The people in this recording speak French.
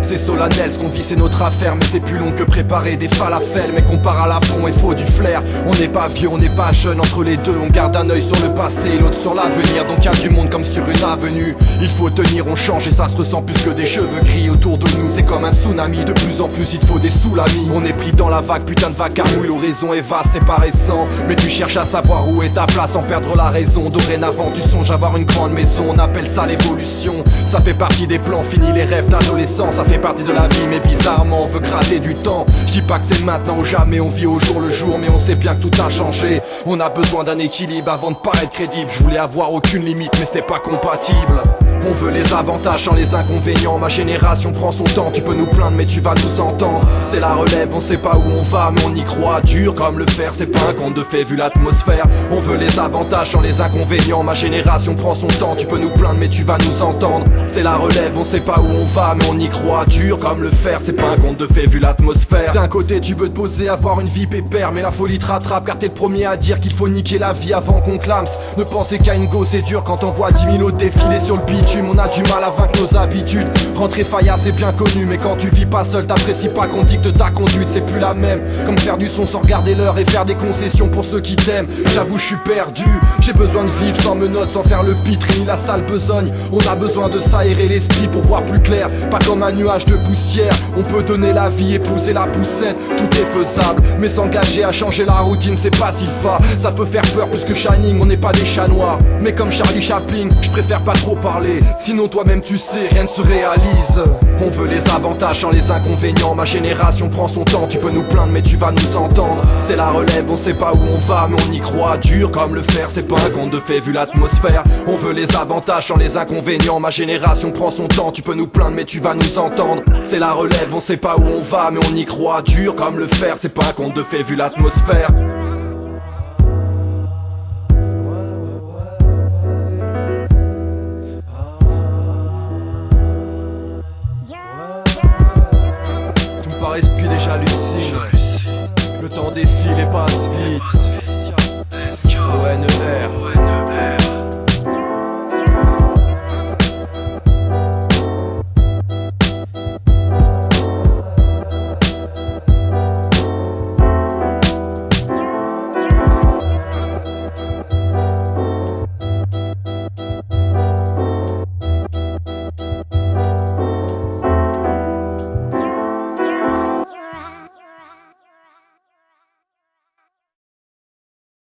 C'est solennel, ce qu'on vit c'est notre affaire. Mais c'est plus long que préparer des falafels. Mais qu'on part à l'affront, il faut du flair. On n'est pas vieux, on n'est pas jeune. Entre les deux, on garde un œil sur le passé et l'autre sur l'avenir. Donc y'a du monde comme sur une avenue. Il faut tenir, on change et ça se ressent plus que des cheveux gris. Autour de nous c'est comme un tsunami. De plus en plus il te faut des soulamis. On est pris dans la vague, putain de vacarme. Oui, l'horizon est vaste, c'est pas récent. Mais tu cherches à savoir où est ta place sans perdre la raison. Dorénavant tu songes avoir une grande maison. On appelle ça l'évolution. Ça fait partie des plans, fini les rêves d'adolescent. Ça fait partie de la vie mais bizarrement on veut gratter du temps. Je dis pas que c'est maintenant ou jamais, on vit au jour le jour. Mais on sait bien que tout a changé. On a besoin d'un équilibre avant de paraître crédible. Je voulais avoir aucune limite mais c'est pas compatible. On veut les avantages sans les inconvénients. Ma génération prend son temps, tu peux nous plaindre mais tu vas nous entendre. C'est la relève, on sait pas où on va mais on y croit. Dur comme le fer, c'est pas un conte de fait vu l'atmosphère. On veut les avantages sans les inconvénients. Ma génération prend son temps, tu peux nous plaindre mais tu vas nous entendre. C'est la relève, on sait pas où on va mais on y croit. Dur comme le fer, c'est pas un conte de fait vu l'atmosphère. D'un côté tu veux te poser, avoir une vie pépère. Mais la folie te rattrape car t'es le premier à dire qu'il faut niquer la vie avant qu'on clame. Ne penser qu'à une go c'est dur quand on voit 10 000 autres défiler sur le bitume. On a du mal à vaincre nos habitudes. Rentrer faillard c'est bien connu. Mais quand tu vis pas seul t'apprécies pas qu'on dicte ta conduite. C'est plus la même. Comme faire du son sans regarder l'heure et faire des concessions pour ceux qui t'aiment. J'avoue je suis perdu. J'ai besoin de vivre sans menottes, sans faire le pitre ni la sale besogne. On a besoin de s'aérer l'esprit pour voir plus clair. Pas comme un nuage de poussière. On peut donner la vie et pousser la poussette. Tout est faisable. Mais s'engager à changer la routine c'est pas si fort. Ça peut faire peur plus que Shining. On n'est pas des chats noirs. Mais comme Charlie Chaplin, je préfère pas trop parler. Sinon toi-même tu sais, rien ne se réalise. On veut les avantages sans les inconvénients. Ma génération prend son temps, tu peux nous plaindre mais tu vas nous entendre. C'est la relève, on sait pas où on va mais on y croit. Dur comme le fer, c'est pas un conte de fait vu l'atmosphère. On veut les avantages sans les inconvénients. Ma génération prend son temps, tu peux nous plaindre mais tu vas nous entendre. C'est la relève, on sait pas où on va mais on y croit. Dur comme le fer, c'est pas un conte de fait vu l'atmosphère. Tout me paraît puis déjà lucide. Le temps défile et passe vite.